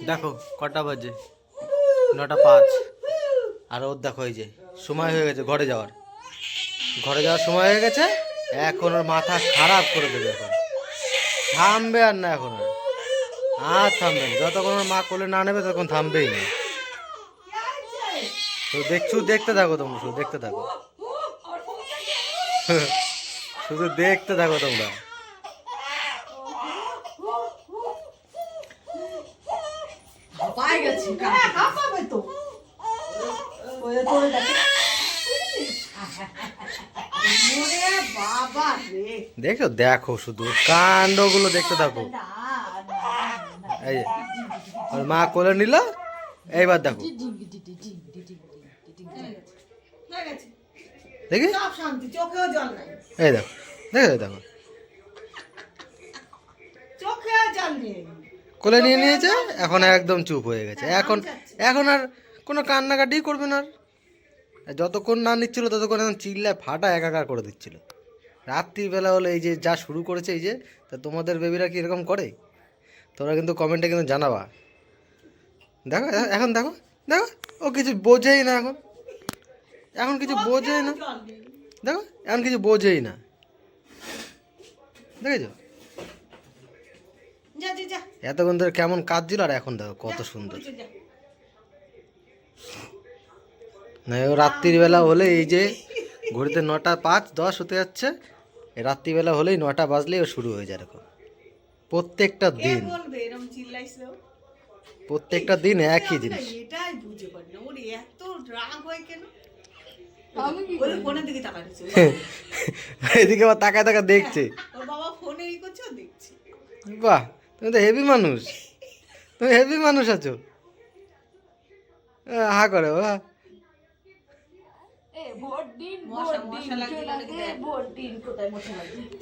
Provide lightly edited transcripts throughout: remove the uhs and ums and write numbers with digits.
দেখো কটা বাজে, 9:05। আর ওর দেখো এই যে সময় হয়ে গেছে ঘরে যাওয়ার সময় হয়ে গেছে। এখন ওর মাথা খারাপ করে দেবে, এখন থামবে আর না, এখন আর থামবে না। যতক্ষণ ওর মা কোলে না নেবে তখন থামবেই না। তো দেখতে থাকো তোমরা, শুধু দেখতে থাকো শুধু দেখতে থাকো তোমরা। দেখো দেখো শুধু কাণ্ডগুলো দেখতে থাকো। এই যে ওর মা কোলে নিল, এইবার দেখো দেখি, এই দেখো দেখো দেখো কোলে নিয়ে নিয়েছে, এখন একদম চুপ হয়ে গেছে। এখন আর কোনো কান্নাকাটি করবে না। যতক্ষণ না নিচ্ছিল ততক্ষণ এখন চিল্লায় ফাটা একাকার করে দিচ্ছিল। রাত্রিবেলা হলে এই যে যা শুরু করেছে, এই যে তা তোমাদের বেবিরা কি এরকম করে? তোমরা কিন্তু কমেন্টে কিন্তু জানাবা। দেখো এখন দেখো দেখো, ও কিছু বোঝেই না, এখন কিছু বোঝেই না। দেখো এখন কিছু বোঝেই না, দেখেছো? এতক্ষণ ধরে কেমন কাঁদছিল, আর এখন দেখো কত সুন্দর। না ও রাত্রিবেলা হলে এই যে ঘড়িতে 9:05-10 হতে যাচ্ছে, রাত্রিবেলা হলেই 9টা বাজলেই ও শুরু হয়ে যায়। এরকম প্রত্যেকটা দিন একই জিনিস। এদিকে আবার তাকায় তাকায় দেখছে। বাহ, তুমি তো হেভি মানুষ আছো। হা করে বাহ।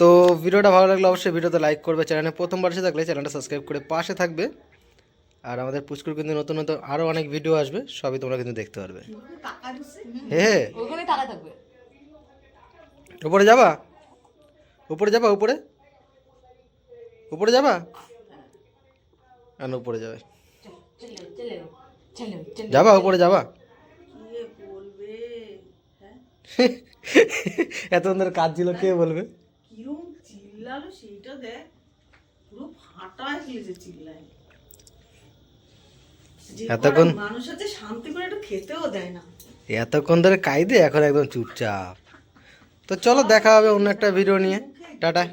তো ভিডিওটা ভালো লাগলে অবশ্যই ভিডিওতে লাইক করবে, চ্যানেলে প্রথমবার এসে থাকলে চ্যানেলটা সাবস্ক্রাইব করে পাশে থাকবে। আর আমাদের পুষ্কুর কিন্তু নতুন নতুন আরও অনেক ভিডিও আসবে, সবই তোমরা কিন্তু দেখতে পারবে। হ্যাঁ উপরে যাবা, উপরে যাবা, উপরে যাবা, উপরে যাবে, যাবা উপরে যাবা। এত ধরে কাজ ছিল, কে বলবে? এতক্ষণ মানুষ আছে শান্তি করে একটু খেতেও দেয় না, এতক্ষণ ধরে কাইদে, এখন একদম চুপচাপ। তো চলো দেখা হবে অন্য একটা ভিডিও নিয়ে। টাটা।